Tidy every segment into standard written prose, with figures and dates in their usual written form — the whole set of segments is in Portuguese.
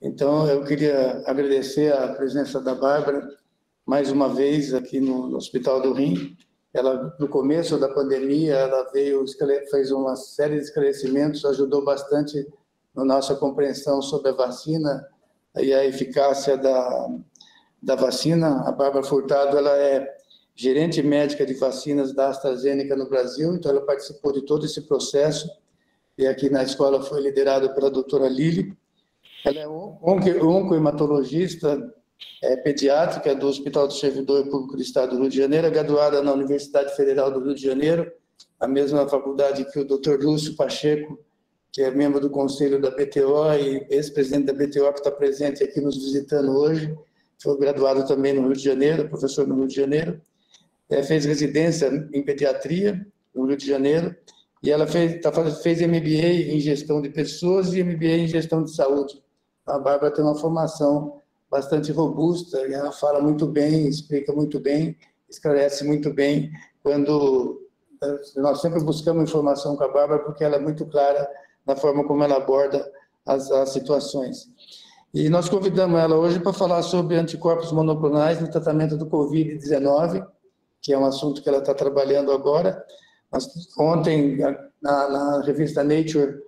Então, eu queria agradecer a presença da Bárbara, mais uma vez, aqui no Hospital do Rim. Ela, no começo da pandemia, ela veio, fez uma série de esclarecimentos, ajudou bastante na nossa compreensão sobre a vacina e a eficácia da vacina. A Bárbara Furtado, ela é gerente médica de vacinas da AstraZeneca no Brasil, então ela participou de todo esse processo, e aqui na escola foi liderada pela doutora Lili. Ela é oncohematologista pediátrica do Hospital do Servidor Público do Estado do Rio de Janeiro, graduada na Universidade Federal do Rio de Janeiro, a mesma faculdade que o Dr. Lúcio Pacheco, que é membro do conselho da BTO e ex-presidente da BTO, que está presente aqui nos visitando hoje. Foi graduado também no Rio de Janeiro, professor no Rio de Janeiro. Fez residência em pediatria no Rio de Janeiro, e ela fez MBA em gestão de pessoas e MBA em gestão de saúde. A Bárbara tem uma formação bastante robusta, e ela fala muito bem, explica muito bem, esclarece muito bem. Quando nós sempre buscamos informação com a Bárbara, porque ela é muito clara na forma como ela aborda as situações. E nós convidamos ela hoje para falar sobre anticorpos monoclonais no tratamento do Covid-19, que é um assunto que ela está trabalhando agora. Ontem, na revista Nature,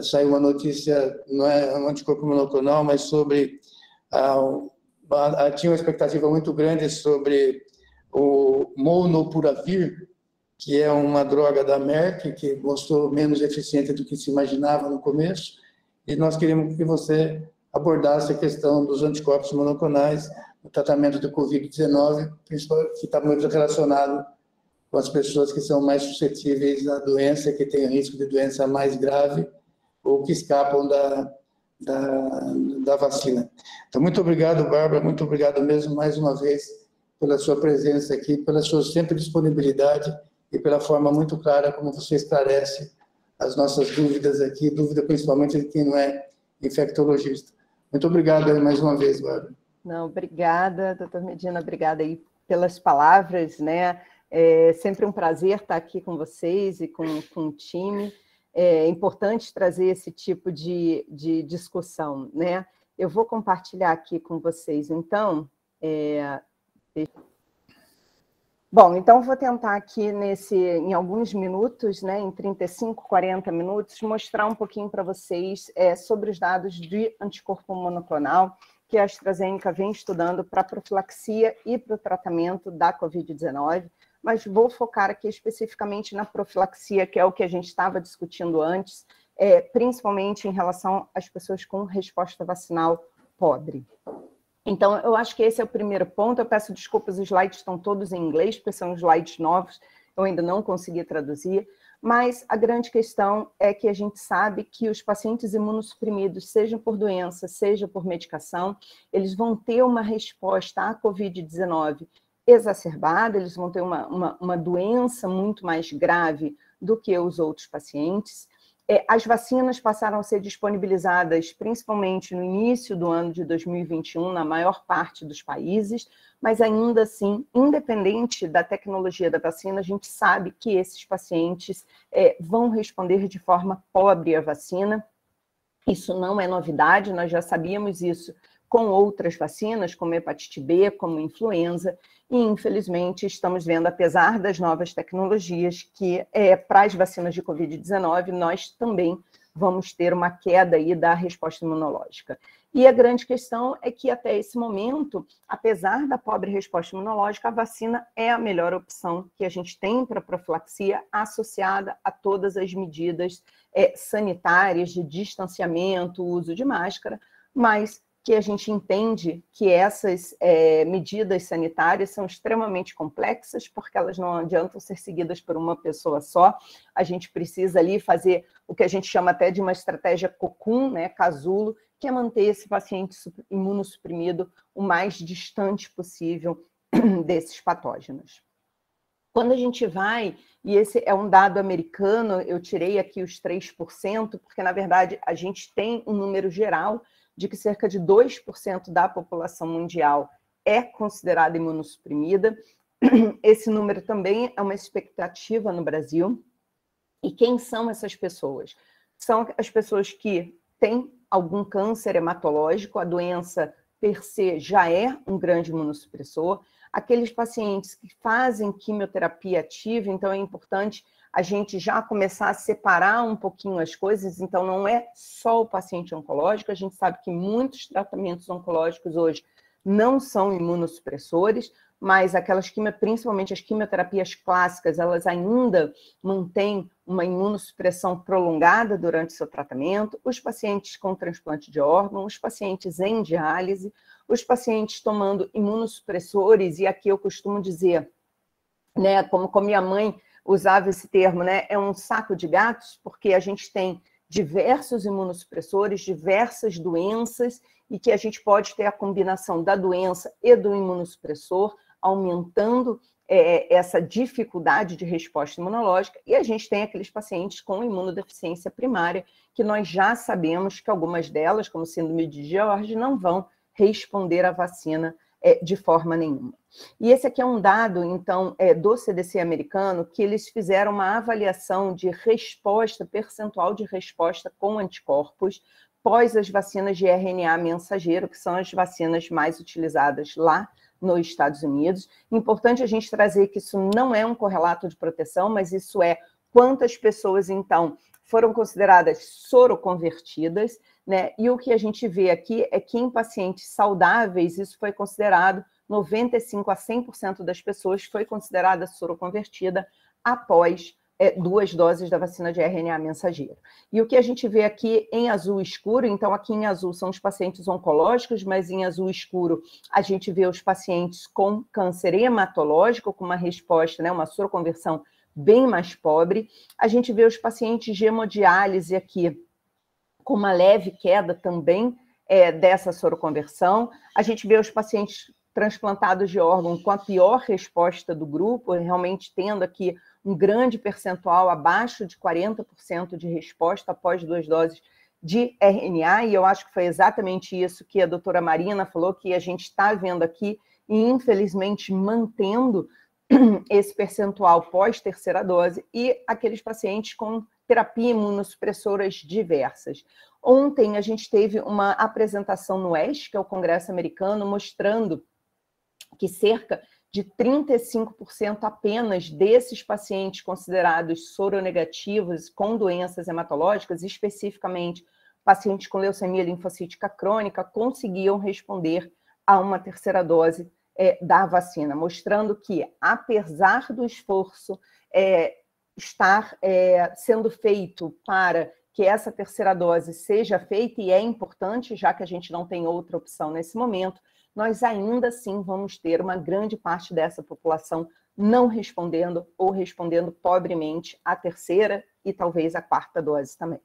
saiu uma notícia, não é um anticorpo monoclonal, mas sobre... tinha uma expectativa muito grande sobre o Molnupiravir, que é uma droga da Merck, que mostrou menos eficiente do que se imaginava no começo, e nós queríamos que você abordasse a questão dos anticorpos monoclonais no tratamento do Covid-19, principalmente que está muito relacionado com as pessoas que são mais suscetíveis à doença, que têm risco de doença mais grave ou que escapam da vacina. Então, muito obrigado, Bárbara, muito obrigado mesmo, mais uma vez, pela sua presença aqui, pela sua sempre disponibilidade e pela forma muito clara como você esclarece as nossas dúvidas aqui, dúvida principalmente de quem não é infectologista. Muito obrigado mais uma vez, Bárbara. Não, obrigada, doutor Medina, obrigada aí pelas palavras, né? É sempre um prazer estar aqui com vocês e com o time. É importante trazer esse tipo de discussão, né? Eu vou compartilhar aqui com vocês, então. Bom, então vou tentar aqui em alguns minutos, né, em 35, 40 minutos, mostrar um pouquinho para vocês sobre os dados de anticorpo monoclonal que a AstraZeneca vem estudando para profilaxia e para o tratamento da Covid-19, mas vou focar aqui especificamente na profilaxia, que é o que a gente estava discutindo antes, principalmente em relação às pessoas com resposta vacinal pobre. Então, eu acho que esse é o primeiro ponto. Eu peço desculpas, os slides estão todos em inglês, porque são slides novos, eu ainda não consegui traduzir, mas a grande questão é que a gente sabe que os pacientes imunossuprimidos, seja por doença, seja por medicação, eles vão ter uma resposta à Covid-19 exacerbada, eles vão ter uma doença muito mais grave do que os outros pacientes. As vacinas passaram a ser disponibilizadas principalmente no início do ano de 2021, na maior parte dos países, mas ainda assim, independente da tecnologia da vacina, a gente sabe que esses pacientes vão responder de forma pobre à vacina. Isso não é novidade, nós já sabíamos isso com outras vacinas, como hepatite B, como influenza, e infelizmente estamos vendo, apesar das novas tecnologias, que para as vacinas de Covid-19 nós também vamos ter uma queda aí da resposta imunológica. E a grande questão é que até esse momento, apesar da pobre resposta imunológica, a vacina é a melhor opção que a gente tem para profilaxia, associada a todas as medidas sanitárias de distanciamento, uso de máscara, mas que a gente entende que essas medidas sanitárias são extremamente complexas, porque elas não adiantam ser seguidas por uma pessoa só. A gente precisa ali fazer o que a gente chama até de uma estratégia cocum, né, casulo, que é manter esse paciente imunossuprimido o mais distante possível desses patógenos. Quando a gente vai, e esse é um dado americano, eu tirei aqui os 3%, porque, na verdade, a gente tem um número geral de que cerca de 2% da população mundial é considerada imunossuprimida. Esse número também é uma expectativa no Brasil. E quem são essas pessoas? São as pessoas que têm algum câncer hematológico, a doença per se já é um grande imunossupressor, aqueles pacientes que fazem quimioterapia ativa, então é importante a gente já começar a separar um pouquinho as coisas, então não é só o paciente oncológico, a gente sabe que muitos tratamentos oncológicos hoje não são imunossupressores, mas aquelas principalmente as quimioterapias clássicas, elas ainda mantêm uma imunossupressão prolongada durante o seu tratamento, os pacientes com transplante de órgão, os pacientes em diálise, os pacientes tomando imunossupressores, e aqui eu costumo dizer, né, como minha mãe usava esse termo, né, é um saco de gatos, porque a gente tem diversos imunossupressores, diversas doenças, e que a gente pode ter a combinação da doença e do imunossupressor, aumentando essa dificuldade de resposta imunológica, e a gente tem aqueles pacientes com imunodeficiência primária, que nós já sabemos que algumas delas, como síndrome de George, não vão responder à vacina de forma nenhuma. E esse aqui é um dado, então, do CDC americano, que eles fizeram uma avaliação de resposta, percentual de resposta com anticorpos, pós as vacinas de RNA mensageiro, que são as vacinas mais utilizadas lá nos Estados Unidos. Importante a gente trazer que isso não é um correlato de proteção, mas isso é quantas pessoas, então, foram consideradas soroconvertidas, né? E o que a gente vê aqui é que em pacientes saudáveis, isso foi considerado 95% a 100% das pessoas foi considerada soroconvertida após 2 doses da vacina de RNA mensageiro. E o que a gente vê aqui em azul escuro, então aqui em azul são os pacientes oncológicos, mas em azul escuro a gente vê os pacientes com câncer hematológico, com uma resposta, né, uma soroconversão bem mais pobre. A gente vê os pacientes de hemodiálise aqui com uma leve queda também dessa soroconversão. A gente vê os pacientes transplantados de órgão com a pior resposta do grupo, realmente tendo aqui um grande percentual, abaixo de 40% de resposta após 2 doses de RNA, e eu acho que foi exatamente isso que a doutora Marina falou, que a gente está vendo aqui, e infelizmente mantendo esse percentual pós-terceira dose, e aqueles pacientes com terapia imunossupressoras diversas. Ontem a gente teve uma apresentação no ESC, que é o Congresso Americano, mostrando que cerca de 35% apenas desses pacientes considerados soronegativos com doenças hematológicas, especificamente pacientes com leucemia linfocítica crônica, conseguiam responder a uma terceira dose da vacina, mostrando que, apesar do esforço estar sendo feito para que essa terceira dose seja feita, e é importante, já que a gente não tem outra opção nesse momento, nós ainda assim vamos ter uma grande parte dessa população não respondendo ou respondendo pobremente à terceira e talvez à quarta dose também.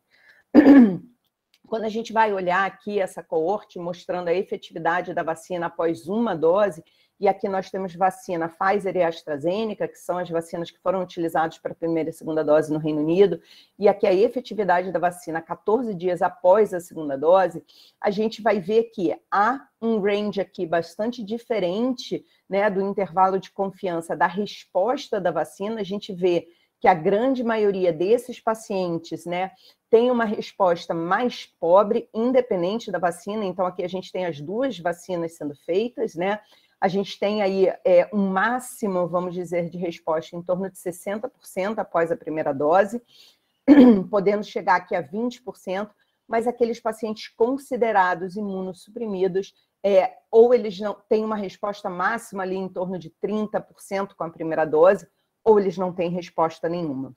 Quando a gente vai olhar aqui essa coorte mostrando a efetividade da vacina após uma dose, e aqui nós temos vacina Pfizer e AstraZeneca, que são as vacinas que foram utilizadas para a primeira e segunda dose no Reino Unido, e aqui a efetividade da vacina 14 dias após a segunda dose, a gente vai ver que há um range aqui bastante diferente, né, do intervalo de confiança da resposta da vacina. A gente vê que a grande maioria desses pacientes, né, tem uma resposta mais pobre, independente da vacina. Então, aqui a gente tem as 2 vacinas sendo feitas, né? A gente tem aí um máximo, vamos dizer, de resposta em torno de 60% após a primeira dose, podendo chegar aqui a 20%, mas aqueles pacientes considerados imunossuprimidos, ou eles não têm uma resposta máxima ali em torno de 30% com a primeira dose, ou eles não têm resposta nenhuma.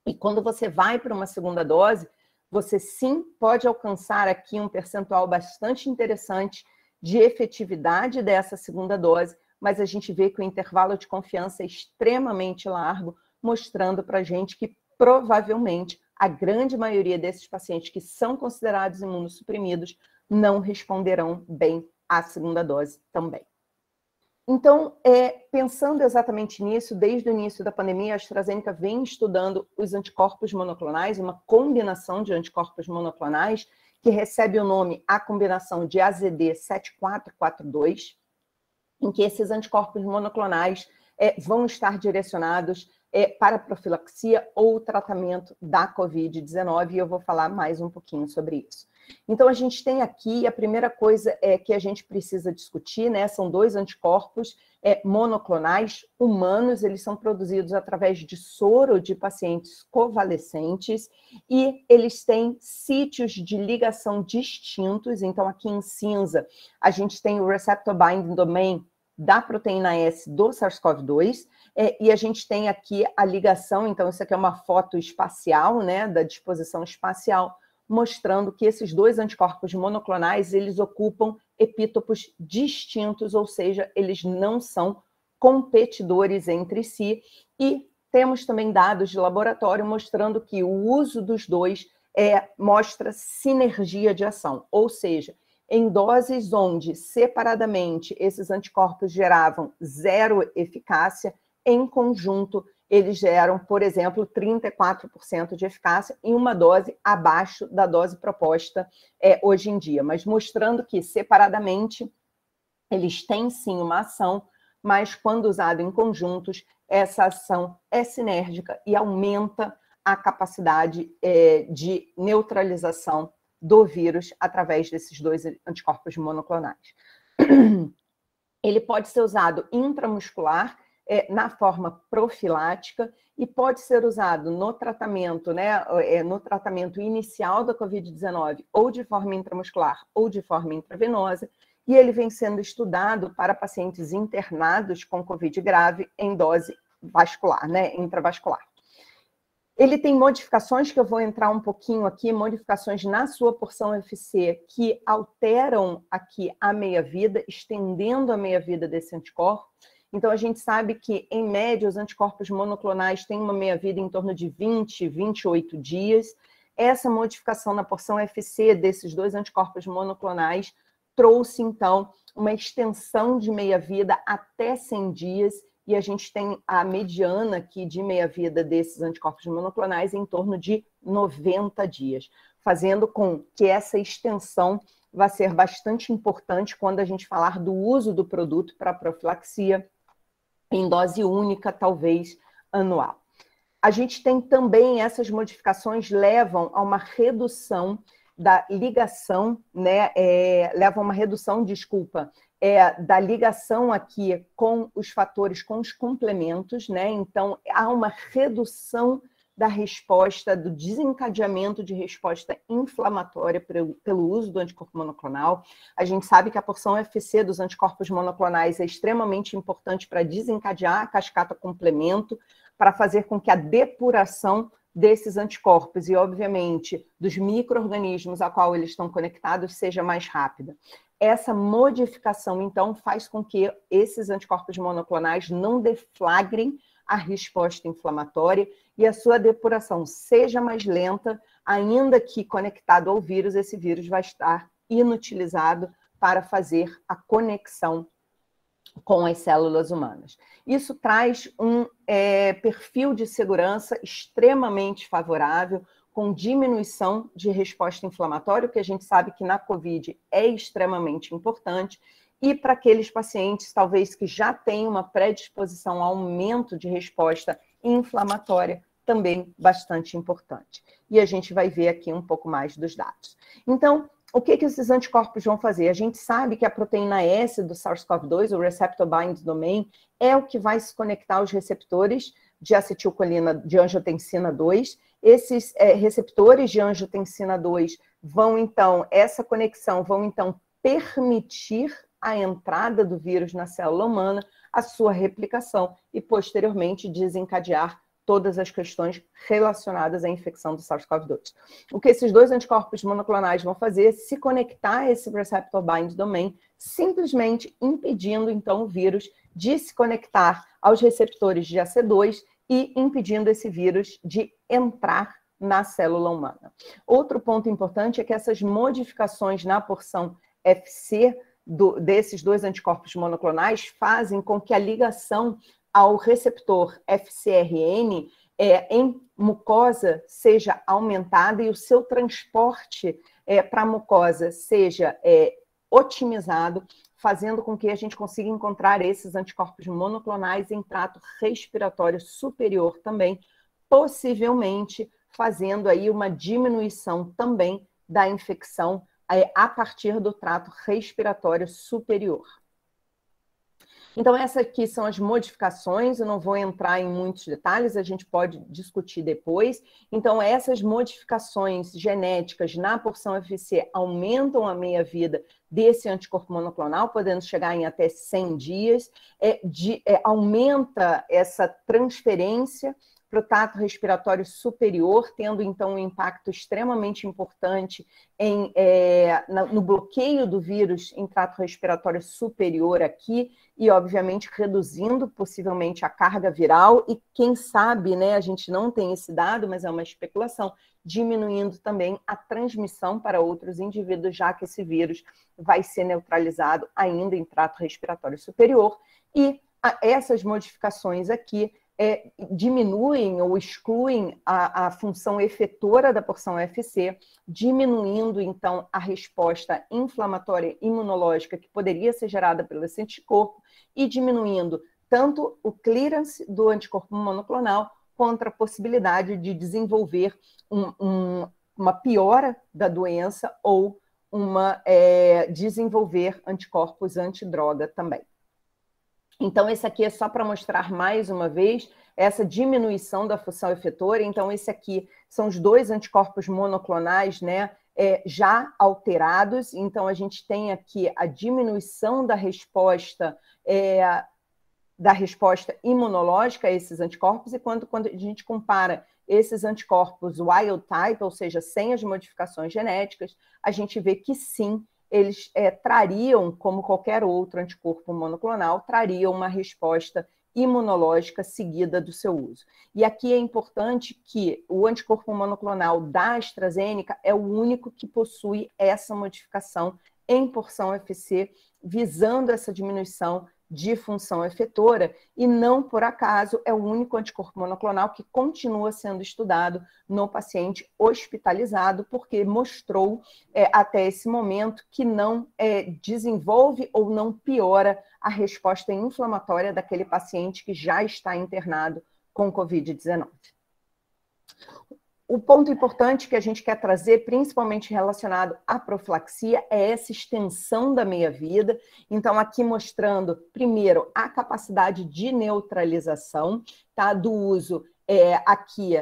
E quando você vai para uma segunda dose, você sim pode alcançar aqui um percentual bastante interessante de efetividade dessa segunda dose, mas a gente vê que o intervalo de confiança é extremamente largo, mostrando para a gente que provavelmente a grande maioria desses pacientes que são considerados imunossuprimidos não responderão bem à segunda dose também. Então, pensando exatamente nisso, desde o início da pandemia, a AstraZeneca vem estudando os anticorpos monoclonais, uma combinação de anticorpos monoclonais, que recebe o nome, a combinação de AZD7442, em que esses anticorpos monoclonais vão estar direcionados para profilaxia ou tratamento da Covid-19, e eu vou falar mais um pouquinho sobre isso. Então, a gente tem aqui, a primeira coisa que a gente precisa discutir, né, são 2 anticorpos monoclonais humanos, eles são produzidos através de soro de pacientes convalescentes e eles têm sítios de ligação distintos. Então, aqui em cinza, a gente tem o receptor binding domain da proteína S do SARS-CoV-2, e a gente tem aqui a ligação, então isso aqui é uma foto espacial, né, da disposição espacial, mostrando que esses 2 anticorpos monoclonais, eles ocupam epítopos distintos, ou seja, eles não são competidores entre si, e temos também dados de laboratório mostrando que o uso dos 2 mostra sinergia de ação, ou seja, em doses onde, separadamente, esses anticorpos geravam 0 eficácia, em conjunto, eles geram, por exemplo, 34% de eficácia em uma dose abaixo da dose proposta hoje em dia, mas mostrando que, separadamente, eles têm sim uma ação, mas quando usado em conjuntos, essa ação é sinérgica e aumenta a capacidade de neutralização do vírus através desses 2 anticorpos monoclonais. Ele pode ser usado intramuscular, na forma profilática, e pode ser usado no tratamento, né, no tratamento inicial da Covid-19, ou de forma intramuscular ou de forma intravenosa, e ele vem sendo estudado para pacientes internados com Covid grave em dose vascular, né, intravascular. Ele tem modificações que eu vou entrar um pouquinho aqui, modificações na sua porção FC que alteram aqui a meia-vida, estendendo a meia-vida desse anticorpo. Então, a gente sabe que, em média, os anticorpos monoclonais têm uma meia-vida em torno de 20, 28 dias. Essa modificação na porção FC desses 2 anticorpos monoclonais trouxe, então, uma extensão de meia-vida até 100 dias, e a gente tem a mediana aqui de meia-vida desses anticorpos monoclonais em torno de 90 dias, fazendo com que essa extensão vá ser bastante importante quando a gente falar do uso do produto para profilaxia em dose única, talvez anual. A gente tem também, essas modificações levam a uma redução da ligação, né, levam a uma redução, desculpa, da ligação aqui com os fatores, com os complementos, né? Então, há uma redução da resposta, do desencadeamento de resposta inflamatória pelo uso do anticorpo monoclonal. A gente sabe que a porção FC dos anticorpos monoclonais é extremamente importante para desencadear a cascata complemento, para fazer com que a depuração desses anticorpos e, obviamente, dos micro-organismos a qual eles estão conectados seja mais rápida. Essa modificação, então, faz com que esses anticorpos monoclonais não deflagrem a resposta inflamatória e a sua depuração seja mais lenta, ainda que conectado ao vírus, esse vírus vai estar inutilizado para fazer a conexão com as células humanas. Isso traz um perfil de segurança extremamente favorável, com diminuição de resposta inflamatória, que a gente sabe que na COVID é extremamente importante, e para aqueles pacientes, talvez, que já têm uma predisposição ao aumento de resposta inflamatória, também bastante importante. E a gente vai ver aqui um pouco mais dos dados. Então, o que esses anticorpos vão fazer? A gente sabe que a proteína S do SARS-CoV-2, o receptor binding domain, é o que vai se conectar aos receptores de acetilcolina de angiotensina 2. Esses receptores de angiotensina 2 vão, então, essa conexão vão, então, permitir a entrada do vírus na célula humana, a sua replicação e, posteriormente, desencadear todas as questões relacionadas à infecção do SARS-CoV-2. O que esses 2 anticorpos monoclonais vão fazer é se conectar a esse receptor bind domain, simplesmente impedindo, então, o vírus de se conectar aos receptores de AC2 e impedindo esse vírus de entrar na célula humana. Outro ponto importante é que essas modificações na porção FC desses 2 anticorpos monoclonais fazem com que a ligação ao receptor FcRn em mucosa seja aumentada e o seu transporte para a mucosa seja otimizado, fazendo com que a gente consiga encontrar esses anticorpos monoclonais em trato respiratório superior também, possivelmente fazendo aí uma diminuição também da infecção a partir do trato respiratório superior. Então, essas aqui são as modificações, eu não vou entrar em muitos detalhes, a gente pode discutir depois. Então, essas modificações genéticas na porção FC aumentam a meia-vida desse anticorpo monoclonal, podendo chegar em até 100 dias, aumenta essa transferência para o trato respiratório superior, tendo então um impacto extremamente importante no bloqueio do vírus em trato respiratório superior aqui, e obviamente reduzindo possivelmente a carga viral, e quem sabe, né, a gente não tem esse dado, mas é uma especulação, diminuindo também a transmissão para outros indivíduos, já que esse vírus vai ser neutralizado ainda em trato respiratório superior, e essas modificações aqui diminuem ou excluem a função efetora da porção FC, diminuindo, então, a resposta inflamatória imunológica que poderia ser gerada pelo esse anticorpo e diminuindo tanto o clearance do anticorpo monoclonal contra a possibilidade de desenvolver uma piora da doença ou desenvolver anticorpos antidroga também. Então, esse aqui é só para mostrar mais uma vez essa diminuição da função efetora. Então, esse aqui são os dois anticorpos monoclonais, né, já alterados. Então, a gente tem aqui a diminuição da resposta imunológica a esses anticorpos, e quando a gente compara esses anticorpos wild type, ou seja, sem as modificações genéticas, a gente vê que sim, eles trariam, como qualquer outro anticorpo monoclonal, trariam uma resposta imunológica seguida do seu uso. E aqui é importante que o anticorpo monoclonal da AstraZeneca é o único que possui essa modificação em porção FC, visando essa diminuição de função efetora, e não por acaso é o único anticorpo monoclonal que continua sendo estudado no paciente hospitalizado, porque mostrou até esse momento que não desenvolve ou não piora a resposta inflamatória daquele paciente que já está internado com Covid-19. O ponto importante que a gente quer trazer, principalmente relacionado à profilaxia, é essa extensão da meia-vida. Então, aqui mostrando, primeiro, a capacidade de neutralização, tá, do uso aqui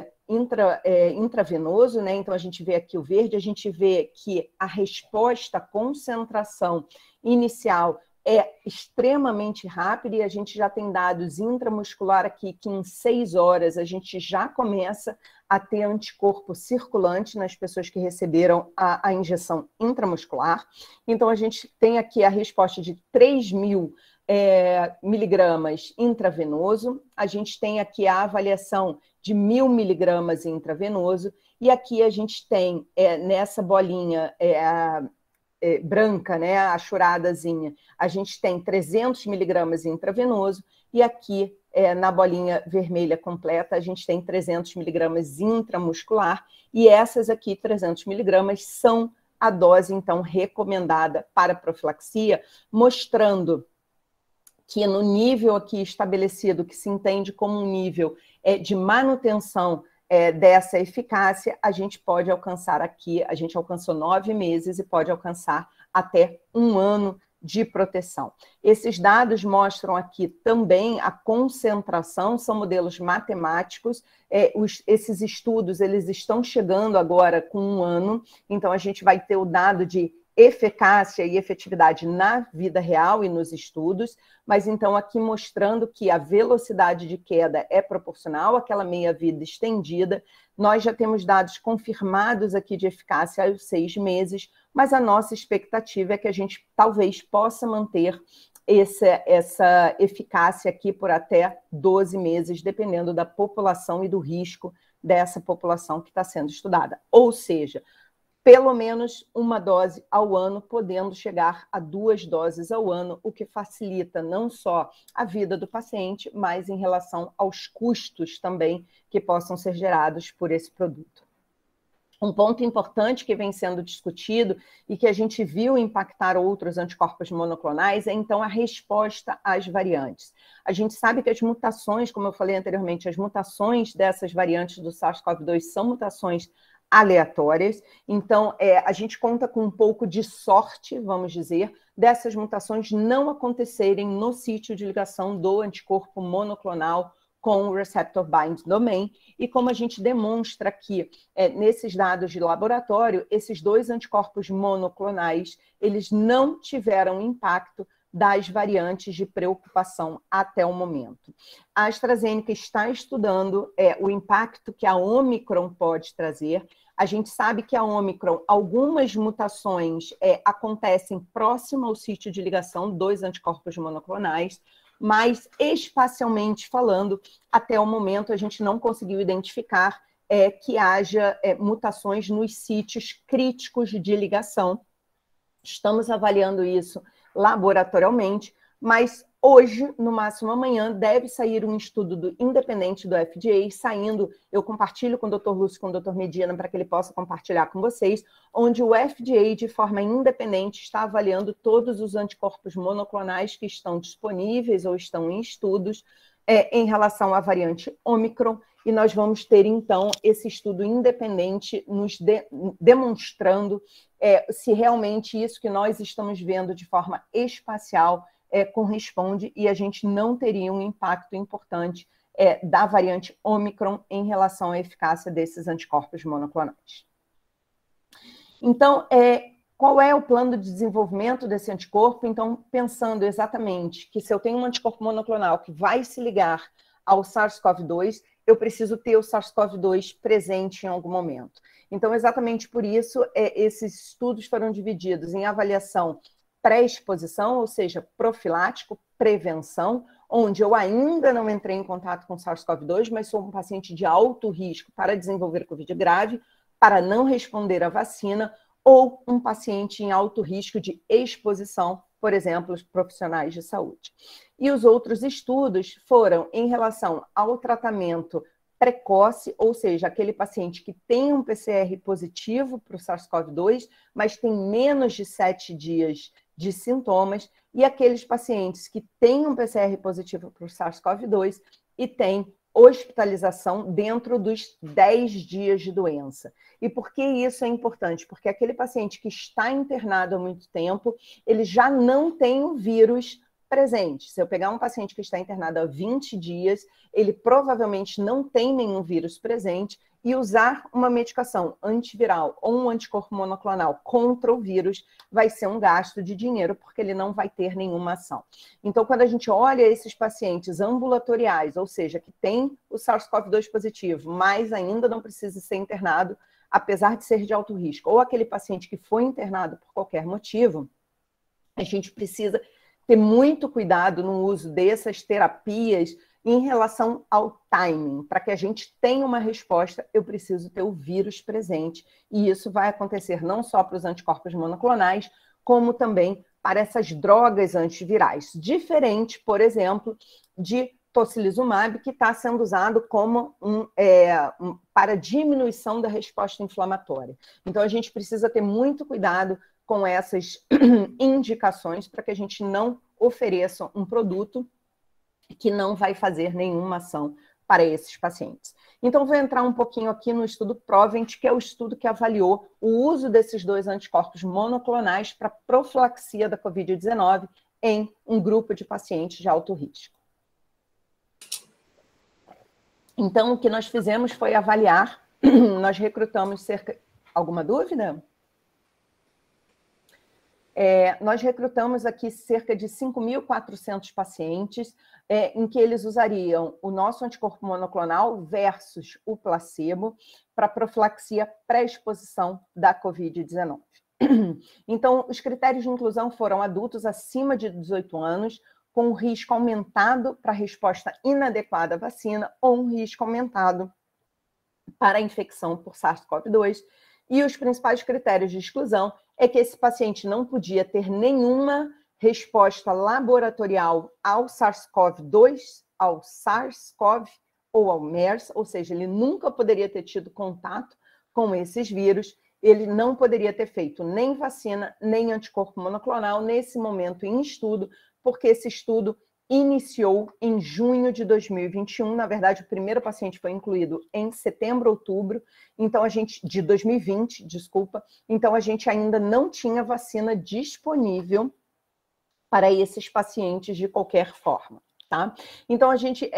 intravenoso, né? Então, a gente vê aqui o verde, a gente vê que a resposta, a concentração inicial é extremamente rápida, e a gente já tem dados intramuscular aqui que em 6 horas a gente já começa a ter anticorpo circulante nas pessoas que receberam a injeção intramuscular. Então, a gente tem aqui a resposta de 3.000 miligramas intravenoso, a gente tem aqui a avaliação de 1.000 miligramas intravenoso, e aqui a gente tem nessa bolinha branca, né, a churadazinha, a gente tem 300 miligramas intravenoso, e aqui na bolinha vermelha completa a gente tem 300 miligramas intramuscular, e essas aqui, 300 miligramas, são a dose, então, recomendada para profilaxia, mostrando que no nível aqui estabelecido, que se entende como um nível de manutenção dessa eficácia, a gente pode alcançar aqui, a gente alcançou 9 meses e pode alcançar até 1 ano de proteção. Esses dados mostram aqui também a concentração, são modelos matemáticos, esses estudos eles estão chegando agora com 1 ano, então a gente vai ter o dado de eficácia e efetividade na vida real e nos estudos, mas então aqui mostrando que a velocidade de queda é proporcional àquela meia-vida estendida. Nós já temos dados confirmados aqui de eficácia aos 6 meses, mas a nossa expectativa é que a gente talvez possa manter essa eficácia aqui por até 12 meses, dependendo da população e do risco dessa população que está sendo estudada. Ou seja, pelo menos 1 dose ao ano, podendo chegar a 2 doses ao ano, o que facilita não só a vida do paciente, mas em relação aos custos também que possam ser gerados por esse produto. Um ponto importante que vem sendo discutido e que a gente viu impactar outros anticorpos monoclonais é, então, a resposta às variantes. A gente sabe que as mutações, como eu falei anteriormente, as mutações dessas variantes do SARS-CoV-2 são mutações aleatórias, então a gente conta com um pouco de sorte, vamos dizer, dessas mutações não acontecerem no sítio de ligação do anticorpo monoclonal com o receptor bind domain, e como a gente demonstra aqui nesses dados de laboratório, esses dois anticorpos monoclonais, eles não tiveram impacto das variantes de preocupação até o momento. A AstraZeneca está estudando o impacto que a Omicron pode trazer. A gente sabe que a Omicron, algumas mutações acontecem próximo ao sítio de ligação dos anticorpos monoclonais, mas espacialmente falando, até o momento a gente não conseguiu identificar que haja mutações nos sítios críticos de ligação. Estamos avaliando isso laboratorialmente, mas hoje, no máximo amanhã, deve sair um estudo independente do FDA, saindo, eu compartilho com o Dr. Lúcio e com o Dr. Medina para que ele possa compartilhar com vocês, onde o FDA, de forma independente, está avaliando todos os anticorpos monoclonais que estão disponíveis ou estão em estudos em relação à variante Omicron, e nós vamos ter, então, esse estudo independente nos demonstrando se realmente isso que nós estamos vendo de forma espacial corresponde e a gente não teria um impacto importante da variante Omicron em relação à eficácia desses anticorpos monoclonais. Então, qual é o plano de desenvolvimento desse anticorpo? Então, pensando exatamente que se eu tenho um anticorpo monoclonal que vai se ligar ao SARS-CoV-2, eu preciso ter o SARS-CoV-2 presente em algum momento. Então, exatamente por isso, esses estudos foram divididos em avaliação pré-exposição, ou seja, profilático, prevenção, onde eu ainda não entrei em contato com SARS-CoV-2, mas sou um paciente de alto risco para desenvolver Covid grave, para não responder à vacina, ou um paciente em alto risco de exposição, por exemplo, os profissionais de saúde. E os outros estudos foram em relação ao tratamento precoce, ou seja, aquele paciente que tem um PCR positivo para o SARS-CoV-2, mas tem menos de 7 dias de sintomas, e aqueles pacientes que têm um PCR positivo para o SARS-CoV-2 e têm hospitalização dentro dos 10 dias de doença. E por que isso é importante? Porque aquele paciente que está internado há muito tempo, ele já não tem o vírus presente. Se eu pegar um paciente que está internado há 20 dias, ele provavelmente não tem nenhum vírus presente, e usar uma medicação antiviral ou um anticorpo monoclonal contra o vírus vai ser um gasto de dinheiro, porque ele não vai ter nenhuma ação. Então, quando a gente olha esses pacientes ambulatoriais, ou seja, que têm o SARS-CoV-2 positivo, mas ainda não precisa ser internado, apesar de ser de alto risco, ou aquele paciente que foi internado por qualquer motivo, a gente precisa ter muito cuidado no uso dessas terapias em relação ao timing. Para que a gente tenha uma resposta, eu preciso ter o vírus presente. E isso vai acontecer não só para os anticorpos monoclonais, como também para essas drogas antivirais. Diferente, por exemplo, de tocilizumab, que está sendo usado como para diminuição da resposta inflamatória. Então, a gente precisa ter muito cuidado com essas indicações para que a gente não ofereça um produto que não vai fazer nenhuma ação para esses pacientes. Então, vou entrar um pouquinho aqui no estudo PROVENT, que é o estudo que avaliou o uso desses dois anticorpos monoclonais para profilaxia da Covid-19 em um grupo de pacientes de alto risco. Então, o que nós fizemos foi avaliar, nós recrutamos cerca... Alguma dúvida? Nós recrutamos aqui cerca de 5.400 pacientes, em que eles usariam o nosso anticorpo monoclonal versus o placebo para profilaxia pré-exposição da Covid-19. Então, os critérios de inclusão foram adultos acima de 18 anos, com um risco aumentado para resposta inadequada à vacina ou um risco aumentado para a infecção por SARS-CoV-2. E os principais critérios de exclusão é que esse paciente não podia ter nenhuma resposta laboratorial ao SARS-CoV-2, ao SARS-CoV ou ao MERS, ou seja, ele nunca poderia ter tido contato com esses vírus, ele não poderia ter feito nem vacina, nem anticorpo monoclonal nesse momento em estudo, porque esse estudo iniciou em junho de 2021. Na verdade, o primeiro paciente foi incluído em setembro, outubro, então de 2020, desculpa. Então, a gente ainda não tinha vacina disponível para esses pacientes de qualquer forma. Tá? Então, a gente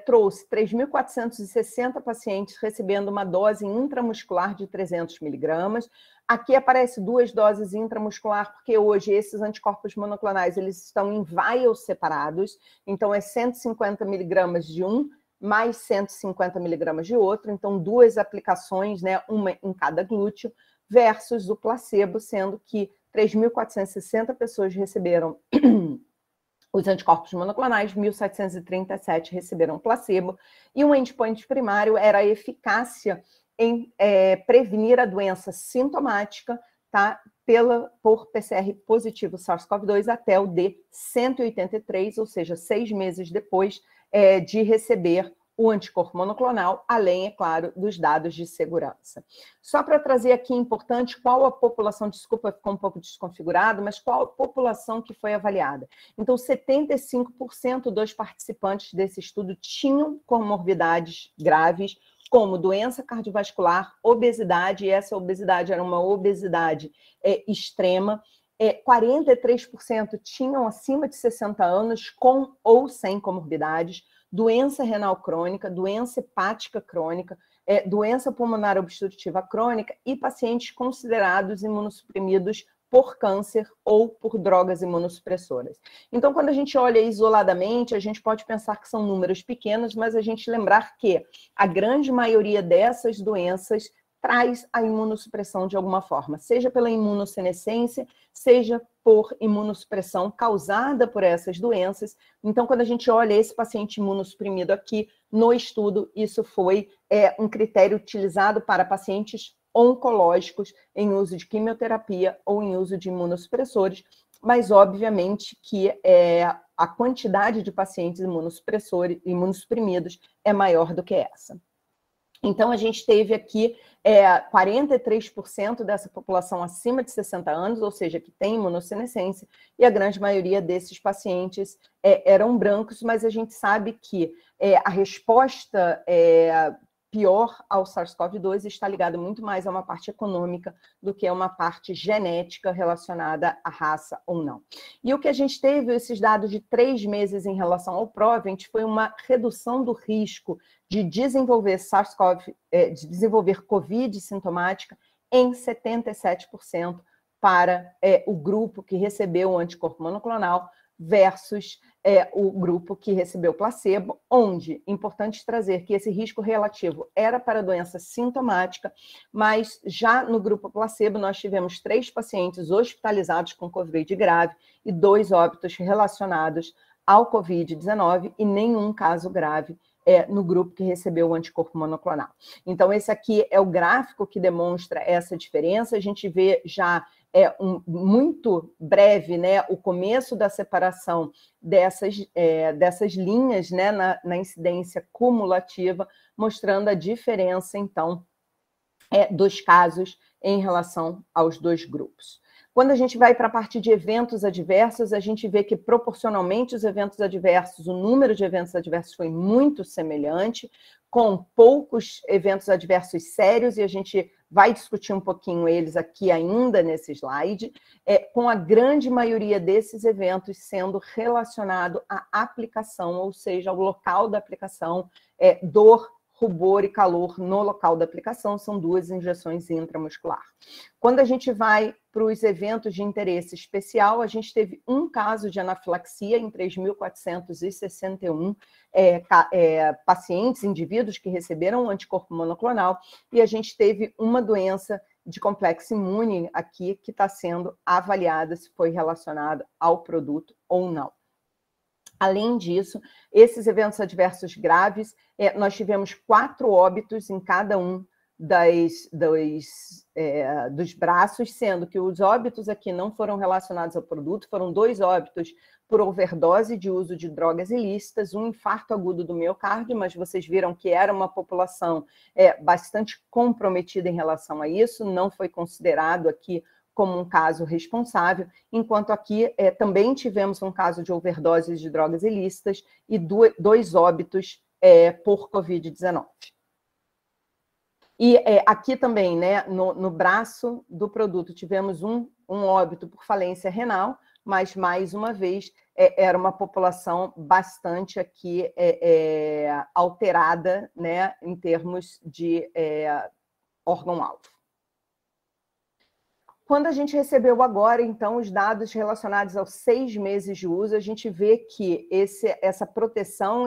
trouxe 3.460 pacientes recebendo uma dose intramuscular de 300 miligramas. Aqui aparece 2 doses intramuscular, porque hoje esses anticorpos monoclonais eles estão em vials separados. Então, é 150 miligramas de um, mais 150 miligramas de outro. Então, 2 aplicações, né, uma em cada glúteo, versus o placebo, sendo que 3.460 pessoas receberam os anticorpos monoclonais, 1.737 receberam placebo, e o endpoint primário era a eficácia em prevenir a doença sintomática, tá? Por PCR positivo SARS-CoV-2 até o D183, ou seja, 6 meses depois de receber o anticorpo monoclonal, além, é claro, dos dados de segurança. Só para trazer aqui importante qual a população, desculpa, ficou um pouco desconfigurado, mas qual a população que foi avaliada. Então, 75% dos participantes desse estudo tinham comorbidades graves, como doença cardiovascular, obesidade, e essa obesidade era uma obesidade extrema. 43% tinham acima de 60 anos, com ou sem comorbidades, doença renal crônica, doença hepática crônica, doença pulmonar obstrutiva crônica e pacientes considerados imunossuprimidos por câncer ou por drogas imunossupressoras. Então, quando a gente olha isoladamente, a gente pode pensar que são números pequenos, mas a gente lembrar que a grande maioria dessas doenças traz a imunossupressão de alguma forma, seja pela imunossenescência, seja por imunossupressão causada por essas doenças. Então, quando a gente olha esse paciente imunossuprimido aqui no estudo, isso foi um critério utilizado para pacientes oncológicos em uso de quimioterapia ou em uso de imunossupressores, mas obviamente que a quantidade de pacientes imunossuprimidos é maior do que essa. Então, a gente teve aqui 43% dessa população acima de 60 anos, ou seja, que tem imunossenescência, e a grande maioria desses pacientes eram brancos, mas a gente sabe que a resposta pior ao SARS-CoV-2 está ligada muito mais a uma parte econômica do que a uma parte genética relacionada à raça ou não. E o que a gente teve, esses dados de 3 meses em relação ao Provent, foi uma redução do risco de desenvolver de desenvolver COVID sintomática em 77% para o grupo que recebeu o anticorpo monoclonal versus o grupo que recebeu placebo, onde, importante trazer que esse risco relativo era para a doença sintomática, mas já no grupo placebo nós tivemos 3 pacientes hospitalizados com COVID grave e 2 óbitos relacionados ao COVID-19 e nenhum caso grave no grupo que recebeu o anticorpo monoclonal. Então, esse aqui é o gráfico que demonstra essa diferença. A gente vê já muito breve, né, o começo da separação dessas linhas, né, na incidência cumulativa, mostrando a diferença, então, dos casos em relação aos 2 grupos. Quando a gente vai para a parte de eventos adversos, a gente vê que, proporcionalmente, os eventos adversos, o número de eventos adversos foi muito semelhante, com poucos eventos adversos sérios, e a gente vai discutir um pouquinho eles aqui ainda nesse slide, com a grande maioria desses eventos sendo relacionado à aplicação, ou seja, ao local da aplicação, dor, rubor e calor no local da aplicação, são 2 injeções intramuscular. Quando a gente vai para os eventos de interesse especial, a gente teve um caso de anafilaxia em 3.461 pacientes, indivíduos que receberam o anticorpo monoclonal, e a gente teve uma doença de complexo imune aqui que está sendo avaliada se foi relacionada ao produto ou não. Além disso, esses eventos adversos graves, nós tivemos 4 óbitos em cada um dos braços, sendo que os óbitos aqui não foram relacionados ao produto, foram 2 óbitos por overdose de uso de drogas ilícitas, um infarto agudo do miocárdio, mas vocês viram que era uma população bastante comprometida em relação a isso, não foi considerado aqui como um caso responsável, enquanto aqui também tivemos um caso de overdose de drogas ilícitas e 2 óbitos por Covid-19. E aqui também, né, no braço do produto, tivemos um óbito por falência renal, mas, mais uma vez, era uma população bastante aqui alterada, né, em termos de órgão-alvo. Quando a gente recebeu agora, então, os dados relacionados aos 6 meses de uso, a gente vê que essa proteção,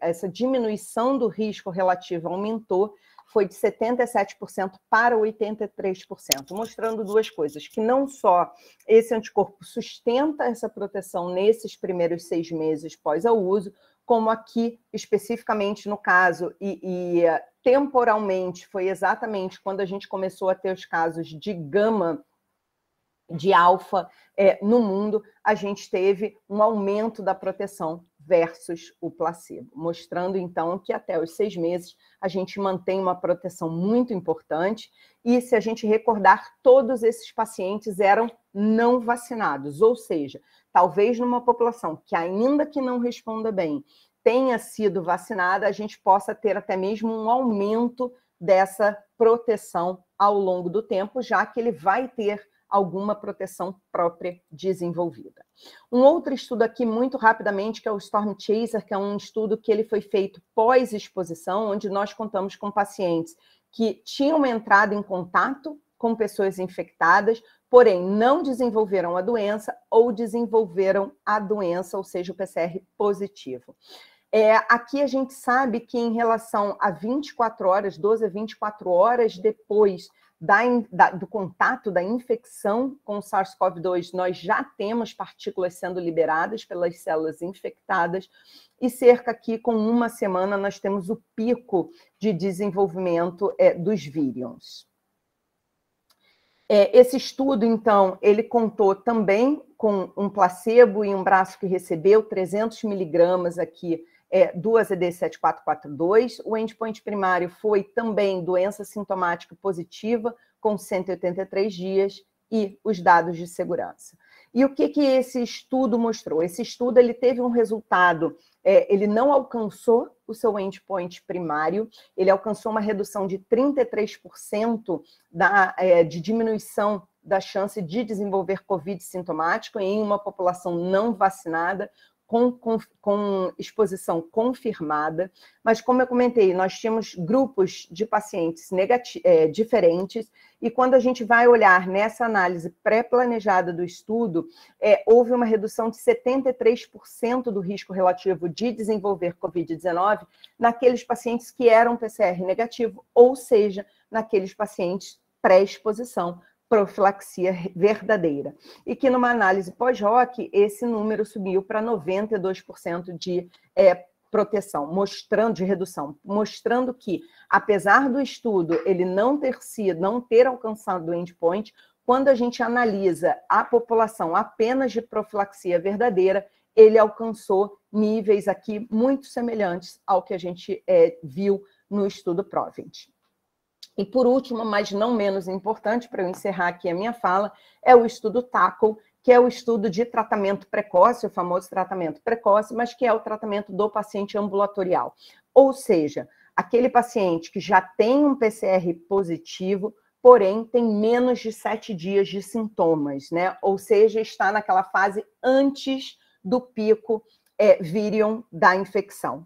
essa diminuição do risco relativo aumentou, foi de 77% para 83%, mostrando 2 coisas, que não só esse anticorpo sustenta essa proteção nesses primeiros 6 meses pós ao uso, como aqui, especificamente no caso, e temporalmente, foi exatamente quando a gente começou a ter os casos de gama, de alfa no mundo, a gente teve um aumento da proteção versus o placebo, mostrando, então, que até os 6 meses a gente mantém uma proteção muito importante, e se a gente recordar, todos esses pacientes eram não vacinados, ou seja, talvez numa população que ainda que não responda bem, tenha sido vacinada, a gente possa ter até mesmo um aumento dessa proteção ao longo do tempo, já que ele vai ter alguma proteção própria desenvolvida. Um outro estudo aqui, muito rapidamente, que é o Storm Chaser, que é um estudo que ele foi feito pós-exposição, onde nós contamos com pacientes que tinham entrado em contato com pessoas infectadas, porém não desenvolveram a doença ou desenvolveram a doença, ou seja, o PCR positivo. Aqui a gente sabe que em relação a 24 horas, 12 a 24 horas depois do contato, da infecção com o SARS-CoV-2, nós já temos partículas sendo liberadas pelas células infectadas, e cerca aqui com 1 semana nós temos o pico de desenvolvimento dos vírions. Esse estudo, então, ele contou também com um placebo e um braço que recebeu 300 miligramas aqui do AZD7442. O endpoint primário foi também doença sintomática positiva, com 183 dias, e os dados de segurança. E o que esse estudo mostrou? Esse estudo ele teve um resultado, ele não alcançou o seu endpoint primário, ele alcançou uma redução de 33% de diminuição da chance de desenvolver Covid sintomático em uma população não vacinada, com exposição confirmada, mas como eu comentei, nós tínhamos grupos de pacientes diferentes, e quando a gente vai olhar nessa análise pré-planejada do estudo, houve uma redução de 73% do risco relativo de desenvolver Covid-19 naqueles pacientes que eram PCR negativo, ou seja, naqueles pacientes pré-exposição, profilaxia verdadeira. E que numa análise pós-hoc, esse número subiu para 92% de proteção, de redução, mostrando que, apesar do estudo ele não ter alcançado o endpoint, quando a gente analisa a população apenas de profilaxia verdadeira, ele alcançou níveis aqui muito semelhantes ao que a gente viu no estudo Provent. E por último, mas não menos importante, para eu encerrar aqui a minha fala, é o estudo TACL, que é o estudo de tratamento precoce, o famoso tratamento precoce, mas que é o tratamento do paciente ambulatorial. Ou seja, aquele paciente que já tem um PCR positivo, porém tem menos de 7 dias de sintomas, né? Ou seja, está naquela fase antes do pico vírion da infecção.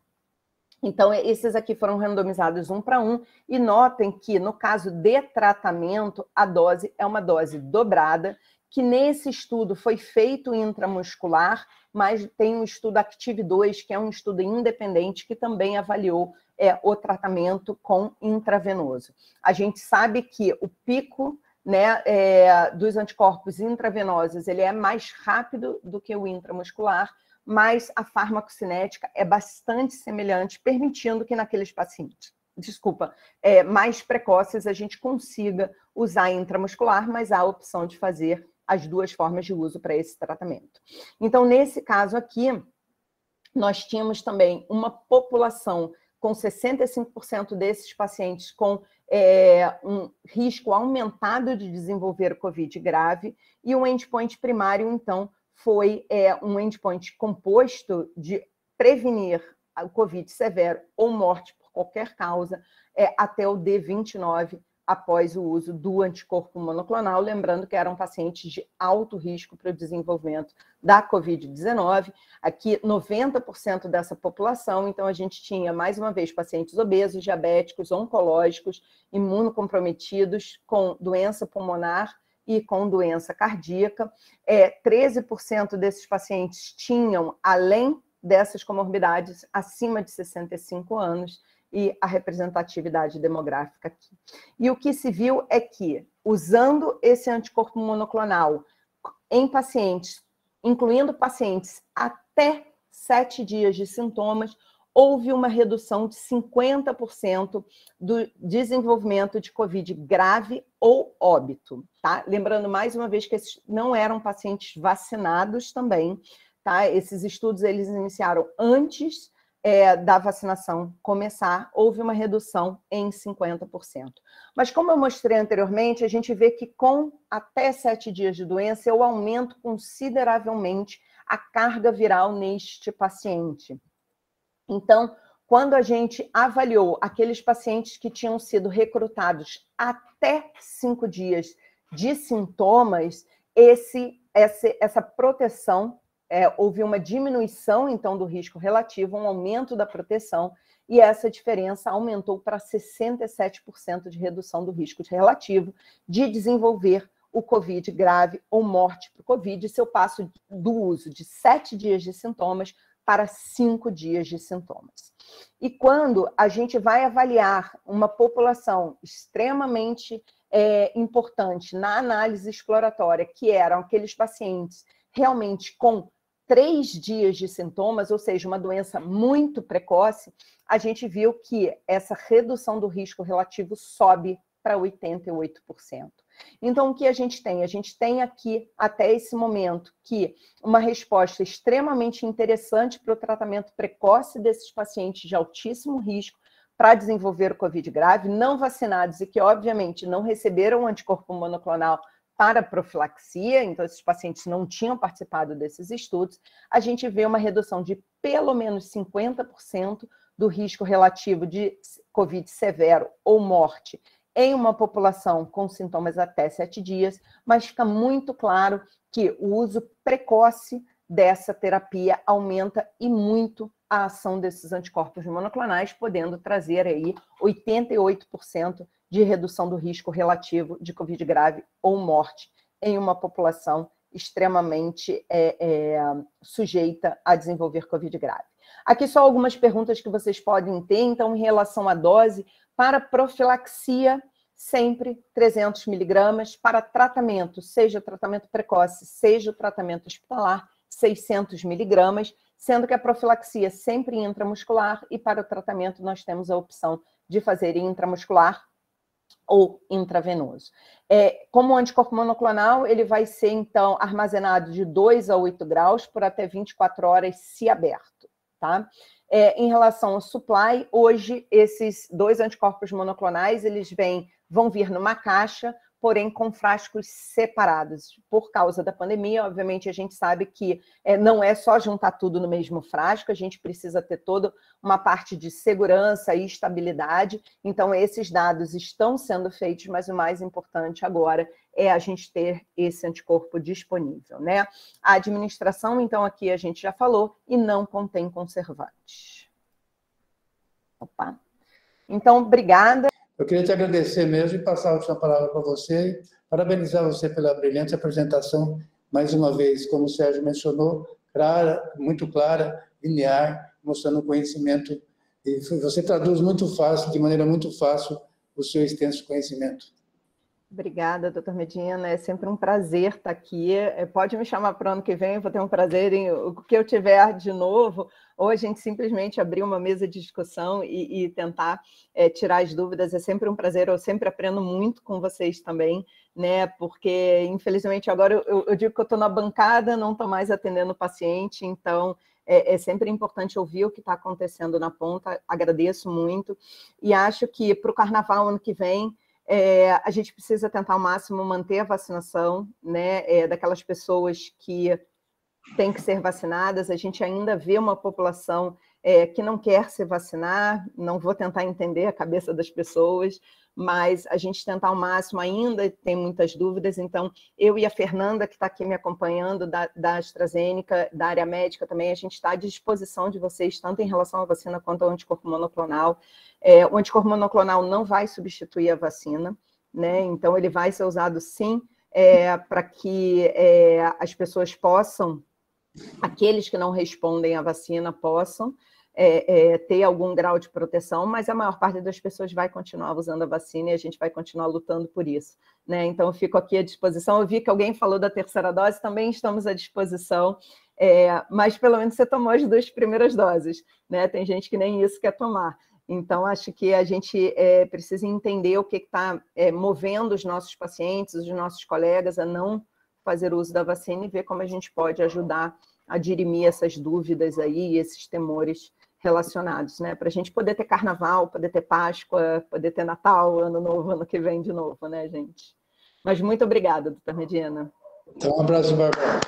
Então, esses aqui foram randomizados 1 para 1, e notem que, no caso de tratamento, a dose é uma dose dobrada, que nesse estudo foi feito intramuscular, mas tem um estudo Active-2, que é um estudo independente, que também avaliou o tratamento com intravenoso. A gente sabe que o pico, né, dos anticorpos intravenosos ele é mais rápido do que o intramuscular, mas a farmacocinética é bastante semelhante, permitindo que naqueles pacientes mais precoces, a gente consiga usar intramuscular, mas há a opção de fazer as duas formas de uso para esse tratamento. Então, nesse caso aqui, nós tínhamos também uma população com 65% desses pacientes com um risco aumentado de desenvolver o COVID grave, e o endpoint primário, então, foi um endpoint composto de prevenir o COVID severo ou morte por qualquer causa até o D29, após o uso do anticorpo monoclonal, lembrando que eram pacientes de alto risco para o desenvolvimento da COVID-19. Aqui, 90% dessa população, então a gente tinha, mais uma vez, pacientes obesos, diabéticos, oncológicos, imunocomprometidos, com doença pulmonar e com doença cardíaca. 13% desses pacientes tinham, além dessas comorbidades, acima de 65 anos, e a representatividade demográfica aqui. E o que se viu é que, usando esse anticorpo monoclonal em pacientes, incluindo pacientes até 7 dias de sintomas, houve uma redução de 50% do desenvolvimento de COVID grave ou óbito, tá? Lembrando mais uma vez que esses não eram pacientes vacinados também, tá? Esses estudos eles iniciaram antes da vacinação começar, houve uma redução em 50%. Mas como eu mostrei anteriormente, a gente vê que com até 7 dias de doença, eu aumento consideravelmente a carga viral neste paciente. Então, quando a gente avaliou aqueles pacientes que tinham sido recrutados até 5 dias de sintomas, essa proteção, houve uma diminuição, então, do risco relativo, um aumento da proteção, e essa diferença aumentou para 67% de redução do risco relativo de desenvolver o COVID grave ou morte por COVID, se eu passo do uso de 7 dias de sintomas para 5 dias de sintomas. E quando a gente vai avaliar uma população extremamente importante na análise exploratória, que eram aqueles pacientes realmente com 3 dias de sintomas, ou seja, uma doença muito precoce, a gente viu que essa redução do risco relativo sobe para 88%. Então, o que a gente tem? A gente tem aqui, até esse momento, que uma resposta extremamente interessante para o tratamento precoce desses pacientes de altíssimo risco para desenvolver o COVID grave, não vacinados e que, obviamente, não receberam o anticorpo monoclonal para profilaxia, então esses pacientes não tinham participado desses estudos, a gente vê uma redução de pelo menos 50% do risco relativo de COVID severo ou morte em uma população com sintomas até 7 dias, mas fica muito claro que o uso precoce dessa terapia aumenta e muito a ação desses anticorpos monoclonais, podendo trazer aí 88% de redução do risco relativo de COVID grave ou morte em uma população extremamente sujeita a desenvolver COVID grave. Aqui só algumas perguntas que vocês podem ter, então, em relação à dose, para profilaxia, sempre 300 miligramas, para tratamento, seja tratamento precoce, seja o tratamento hospitalar, 600 miligramas, sendo que a profilaxia sempre intramuscular e para o tratamento nós temos a opção de fazer intramuscular ou intravenoso. Como o anticorpo monoclonal, ele vai ser, então, armazenado de 2 a 8 graus por até 24 horas, se aberto, tá? Em relação ao supply, hoje, esses 2 anticorpos monoclonais, eles vão vir numa caixa, porém com frascos separados. Por causa da pandemia, obviamente, a gente sabe que não é só juntar tudo no mesmo frasco, a gente precisa ter toda uma parte de segurança e estabilidade. Então, esses dados estão sendo feitos, mas o mais importante agora é a gente ter esse anticorpo disponível, né? A administração, então, aqui a gente já falou, e não contém conservantes. Opa! Então, obrigada. Eu queria te agradecer mesmo e passar a última palavra para você, parabenizar você pela brilhante apresentação, mais uma vez, como o Sérgio mencionou, clara, muito clara, linear, mostrando conhecimento, e você traduz muito fácil, de maneira muito fácil, o seu extenso conhecimento. Obrigada, doutor Medina. É sempre um prazer estar aqui. Pode me chamar para o ano que vem, vou ter um prazer em o que eu tiver de novo, ou a gente simplesmente abrir uma mesa de discussão e tentar tirar as dúvidas. É sempre um prazer, eu sempre aprendo muito com vocês também, né? Porque, infelizmente, agora eu digo que eu estou na bancada, não estou mais atendendo o paciente, então é sempre importante ouvir o que está acontecendo na ponta. Agradeço muito. E acho que para o carnaval ano que vem, a gente precisa tentar ao máximo manter a vacinação, né, daquelas pessoas que têm que ser vacinadas. A gente ainda vê uma população que não quer se vacinar, não vou tentar entender a cabeça das pessoas, mas a gente tentar ao máximo, ainda tem muitas dúvidas, então eu e a Fernanda, que está aqui me acompanhando, da AstraZeneca, da área médica também, a gente está à disposição de vocês, tanto em relação à vacina quanto ao anticorpo monoclonal. O anticorpo monoclonal não vai substituir a vacina, né? Então ele vai ser usado sim para que as pessoas possam, aqueles que não respondem à vacina possam ter algum grau de proteção, mas a maior parte das pessoas vai continuar usando a vacina e a gente vai continuar lutando por isso, né? Então, eu fico aqui à disposição. Eu vi que alguém falou da terceira dose, também estamos à disposição, mas pelo menos você tomou as 2 primeiras doses, né? Tem gente que nem isso quer tomar. Então, acho que a gente precisa entender o que está movendo os nossos pacientes, os nossos colegas a não fazer uso da vacina e ver como a gente pode ajudar a dirimir essas dúvidas aí, esses temores relacionados, né? Para a gente poder ter carnaval, poder ter Páscoa, poder ter Natal, Ano Novo, ano que vem de novo, né, gente? Mas muito obrigada, doutor Medina. Então, um abraço, Bárbara.